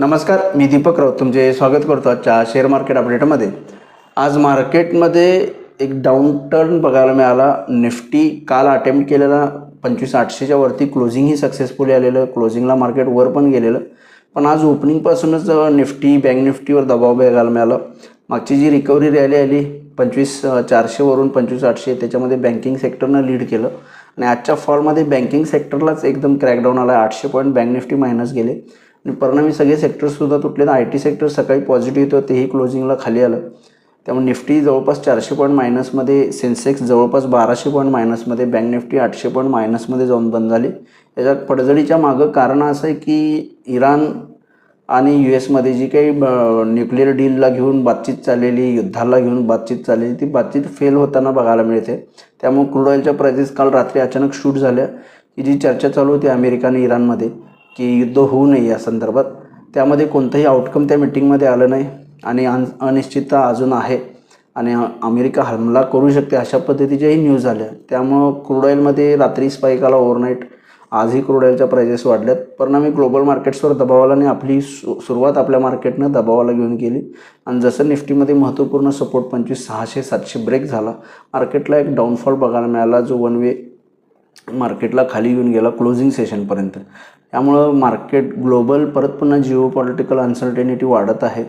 नमस्कार, मी दीपक राऊत तुमचे स्वागत करतो आजच्या शेअर मार्केट अपडेटमध्ये। आज मार्केटमध्ये एक डाऊन टर्न बघायला मिळाला। निफ्टी काल अटेम्प्ट केलेला 25,800च्या वरती क्लोजिंगही सक्सेसफुली आलेलं, क्लोजिंगला मार्केट वर पण गेलेलं, पण आज ओपनिंगपासूनच निफ्टी बँक निफ्टीवर दबाव बघायला मिळाला। मागची जी रिकव्हरी रॅली आली 25,400 वरून 25,800 त्याच्यामध्ये बँकिंग सेक्टरनं लीड केलं आणि आजच्या फॉलमध्ये बँकिंग सेक्टरलाच एकदम क्रॅकडाऊन आला। 800 पॉईंट बँक निफ्टी मायनस गेले आणि परिणामी सगळे सेक्टरसुद्धा तुटले। IT सेक्टर सकाळी पॉझिटिव्ह होतं, तेही क्लोजिंगला खाली आलं। त्यामुळे निफ्टी जवळपास 400 पॉईंट मायनसमध्ये, सेन्सेक्स जवळपास 1200 पॉईंट मायनसमध्ये, बँक निफ्टी 800 पॉईंट मायनसमध्ये जाऊन बंद झाली। याच्या पडझडीच्या मागं कारण असं आहे की इराण आणि US जी काही न्यूक्लिअर डीलला घेऊन बातचीत चाललेली, युद्धाला घेऊन बातचीत चाललेली, ती बातचीत फेल होताना बघायला मिळते। त्यामुळे क्रूड ऑइलच्या प्राइसेस काल रात्री अचानक शूट झाल्या की जी चर्चा चालू होती अमेरिका आणि इराणमध्ये की युद्ध होऊ नये या संदर्भात, त्यामध्ये कोणतंही आउटकम त्या मीटिंगमध्ये आलं नाही आणि अनिश्चितता अजून आहे आणि अमेरिका हमला करू शकते अशा पद्धतीच्याही न्यूज आल्या। त्यामुळं क्रूड ऑइलमध्ये रात्री स्पाईक आला ओव्हरनाईट। आजही क्रूड ऑइलच्या प्राइसेस वाढल्यात, परिणामी ग्लोबल मार्केट्सवर दबाव आला आणि आपली सुरुवात आपल्या मार्केटनं दबावाला घेऊन गेली आणि जसं निफ्टीमध्ये महत्त्वपूर्ण सपोर्ट 25,600-700 ब्रेक झाला, मार्केटला एक डाऊनफॉल बघायला मिळाला जो वन वे मार्केटला खाली येऊन गेला क्लोजिंग सेशनपर्यंत। त्यामुळं मार्केट ग्लोबल परत पुन्हा जिओ पॉलिटिकल अनसर्टेनिटी वाढत आहे।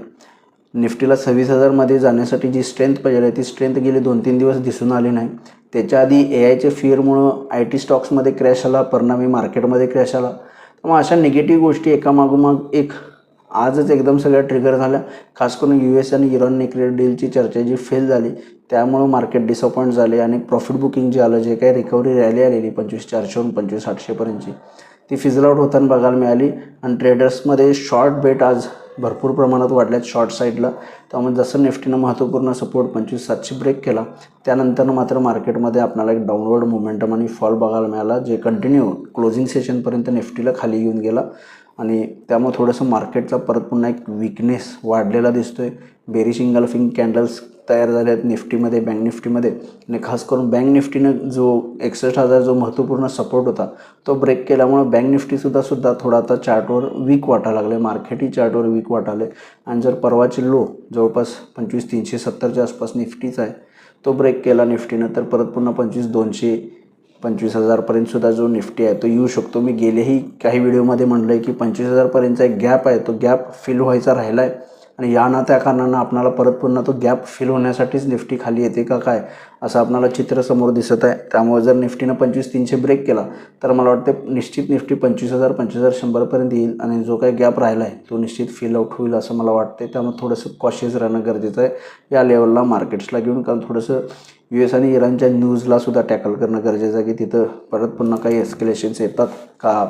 निफ्टीला 26,000मध्ये जाण्यासाठी जी स्ट्रेंथ पाहिजे ती स्ट्रेंथ गेले 2-3 दिवस दिसून आली नाही। त्याच्या आधी AIच्या फिअरमुळं IT स्टॉक्समध्ये क्रॅश आला, परिणामी मार्केटमध्ये क्रॅश आला। त्यामुळे अशा निगेटिव्ह गोष्टी एकामागोमाग एक आजच एकदम सगळ्या ट्रिगर झाल्या। खास करून US आणि इराण न्यूक्लिअर डीलची चर्चा जी फेल झाली त्यामुळं मार्केट डिसअपॉइंट झाले आणि प्रॉफिट बुकिंग जे आलं, जे काही रिकव्हरी रॅली आलेली 25,400 वरून 25,800पर्यंतची, ती फिजल आउट होताना बघायला मिळाली आणि ट्रेडर्समध्ये शॉर्ट बेट आज भरपूर प्रमाणात वाढल्यात शॉर्ट साईडला। त्यामुळे जसं निफ्टीनं महत्त्वपूर्ण सपोर्ट 25,700 ब्रेक केला त्यानंतर मात्र मार्केटमध्ये आपल्याला एक डाऊनवर्ड मोमेंटम आणि फॉल बघायला मिळाला, जे कंटिन्यू क्लोजिंग सेशनपर्यंत निफ्टीला खाली येऊन गेला आणि त्यामुळे थोडंसं मार्केटचा परत पुन्हा एक वीकनेस वाढलेला दिसतोय। बेरिश इंगल्फिंग कॅन्डल्स तयार झाले आहेत निफ्टीमध्ये, बँक निफ्टीमध्ये आणि खास करून बँक निफ्टीनं जो 61,000 जो महत्त्वपूर्ण सपोर्ट होता तो ब्रेक केल्यामुळे बँक निफ्टीसुद्धा थोडा आता चार्टवर वीक वाटायला लागले, मार्केटही चार्टवर वीक वाटाले आणि जर परवाची लो जवळपास 25,370च्या आसपास निफ्टीचा आहे तो ब्रेक केला निफ्टीनं तर परत पुन्हा 25,200 25,000पर्यंतसुद्धा जो निफ्टी आहे तो येऊ शकतो। मी गेलेही काही व्हिडिओमध्ये म्हटलं आहे की 25,000पर्यंतचा एक गॅप आहे, तो गॅप फिल व्हायचा राहिला आहे आणि या ना त्या कारणानं आपल्याला परत पुन्हा तो गॅप फिल होण्यासाठीच निफ्टी खाली येते का काय असं आपल्याला चित्र समोर दिसत आहे। त्यामुळे जर निफ्टीनं 25,300 ब्रेक केला तर मला वाटतं निश्चित निफ्टी 25,000 25,100पर्यंत येईल आणि जो काही गॅप राहिला आहे तो निश्चित फिल आउट होईल असं मला वाटते। त्यामुळे थोडंसं कॉशियस राहणं गरजेचं आहे या लेवलला मार्केट्सला घेऊन, कारण थोडंसं US आणि इराणच्या न्यूजलासुद्धा टॅकल करणं गरजेचं आहे की तिथं परत पुन्हा काही एस्केलेशन्स येतात का,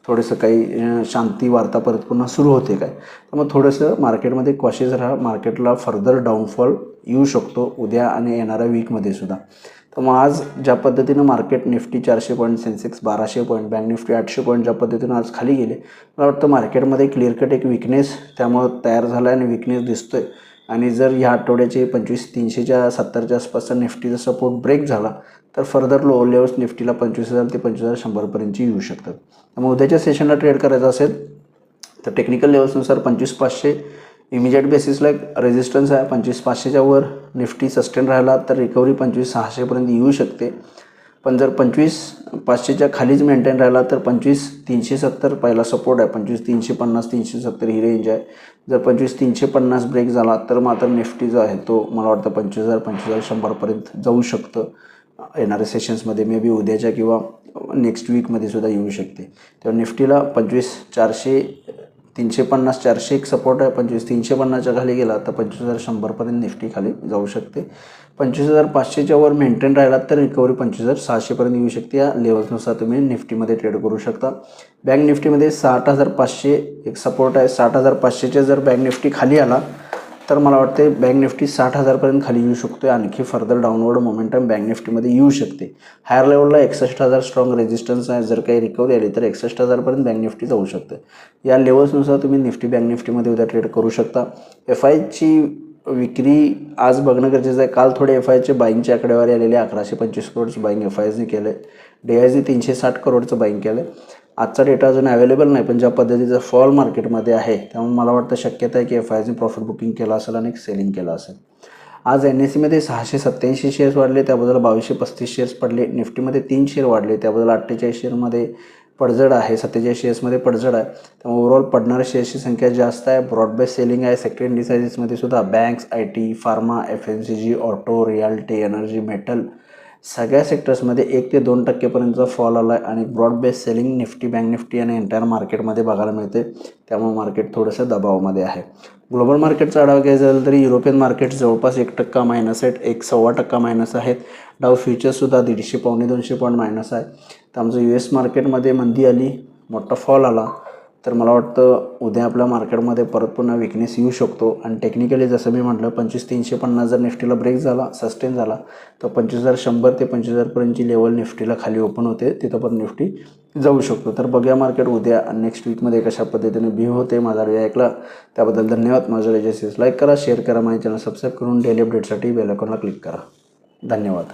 थोडंसं काही शांती वार्ता परत पुन्हा सुरू होते काय। त्यामुळे थोडंसं मार्केटमध्ये कॉशियस राहा, मार्केटला फर्दर डाऊनफॉल येऊ शकतो उद्या आणि येणाऱ्या वीकमध्ये सुद्धा। त्यामुळे आज ज्या पद्धतीनं market Nifty 400 point, Sensex 1200 point, bank Nifty 800 point ज्या पद्धतीनं आज खाली गेले, मला वाटतं मार्केटमध्ये क्लिअर कट एक विकनेस त्यामुळं तयार झाला आहे आणि विकनेस दिसतोय आणि जर ह्या आठवड्याचे 25,370च्या आसपासचा निफ्टीचा सपोर्ट ब्रेक झाला तर फर्दर लो लेवल्स निफ्टीला 25,000 ते 25,100पर्यंतची येऊ शकतात। त्यामुळे उद्याच्या सेशनला ट्रेड करायचं असेल तर टेक्निकल लेवल्सनुसार 25,500 इमिजिएट बेसिसला एक रेजिस्टन्स आहे। 25,500च्या वर निफ्टी सस्टेन राहिला तर रिकव्हरी 25,600पर्यंत येऊ शकते, पण जर 25,500च्या खालीच मेंटेन राहिला तर 25,370 पहिला सपोर्ट आहे, 25,350-370 ही रेंज आहे। जर 25,350 ब्रेक झाला तर मात्र निफ्टी जो आहे तो मला वाटतं 25,000 25,100पर्यंत जाऊ शकतं येणाऱ्या सेशन्समध्ये, मे बी उद्याच्या किंवा नेक्स्ट वीकमध्ये सुद्धा येऊ शकते। तेव्हा निफ्टीला 25,400 350 400 एक सपोर्ट आहे, 25,350च्या खाली गेला तर 25,100पर्यंत निफ्टी खाली जाऊ शकते। 25,500च्या वर मेंटेन राहिला तर रिकव्हरी 25,600पर्यंत येऊ शकते। या लेवल्सनुसार तुम्ही निफ्टीमध्ये ट्रेड करू शकता। बँक निफ्टीमध्ये 60,500 एक सपोर्ट आहे, 60,500च्या जर बँक निफ्टी खाली आला तर मला वाटते बँक निफ्टी 60,000पर्यंत खाली येऊ शकतो, आणखी फर्दर डाऊनवर्ड मोमेंटम बँक निफ्टीमध्ये येऊ शकते। हायर लेवलला 61,000 स्ट्रॉंग रेजिस्टन्स आहे, जर काही रिकव्हरी आली तर 61,000पर्यंत बँक निफ्टी जाऊ शकते। या लेवल्सनुसार तुम्ही निफ्टी बँक निफ्टीमध्ये उद्या ट्रेड करू शकता। FIची विक्री आज बघणं गरजेचं आहे। काल थोडे FIचे बाईंगचे आकडेवारी आलेले, 1,125 करोडचं बाईंग FIsने केलं आहे, DIsने 360 करोडचं बाईंग केलं आहे। आजचा डेटा अजून अवेलेबल नाही, पण ज्या पद्धतीचा फॉल मार्केटमध्ये आहे त्यामुळे मला वाटतं शक्यता आहे की FISने प्रॉफिट बुकिंग केलं असेल आणि एक सेलिंग केलं असेल. आज NSEमध्ये 687 शेअर्स वाढले, त्याबद्दल 2235 शेअर्स पडले. निफ्टीमध्ये 3 शेअर वाढले, त्याबद्दल 48 शेअरमध्ये पडझड आहे, 47 शेअर्समध्ये पडझड आहे. त्यामुळे ओव्हरऑल पडणाऱ्या शेअर्सची संख्या जास्त आहे. ब्रॉडबेस सेलिंग आहे. सेक्टर इंडिसाइजेसमध्ये सुद्धा banks, IT, pharma, FMCG, auto, realty, energy, metal सगळ्या सेक्टर्समध्ये 1 ते 2% फॉल आला आहे आणि broad base selling Nifty, bank Nifty आणि एंटायर मार्केटमध्ये बघायला मिळते. त्यामुळे मार्केट थोडंसं दबावामध्ये आहे. ग्लोबल मार्केटचा आढावा घ्यायचा झाला तरी युरोपियन मार्केट जवळपास 1% मायनस आहेत, 1.25% मायनस आहेत. डाव फ्युचर्ससुद्धा 150 पावणे 200 पॉईंट मायनस आहे. तर आमचं US मार्केटमध्ये मंदी आली, मोठा फॉल आला, तर मला वाटतं उद्या आपल्या मार्केटमध्ये परत पुन्हा विकनेस येऊ शकतो. आणि टेक्निकली जसं मी म्हटलं 25,350 जर निफ्टीला ब्रेक झाला, सस्टेन झाला, तर 25,100 ते 25,000पर्यंतची लेवल निफ्टीला खाली ओपन होते, तिथं पण निफ्टी जाऊ शकतो. तर बघूया मार्केट उद्या आणि नेक्स्ट वीकमध्ये कशा पद्धतीने बिहेव होते. माझा व्हिडिओ ऐकला त्याबद्दल धन्यवाद. माझ्या व्हिडिओ लाईक करा, शेअर करा, माझ्या चॅनल सबस्क्राईब करून डेली अपडेटसाठी बेल आयकॉनला क्लिक करा. धन्यवाद.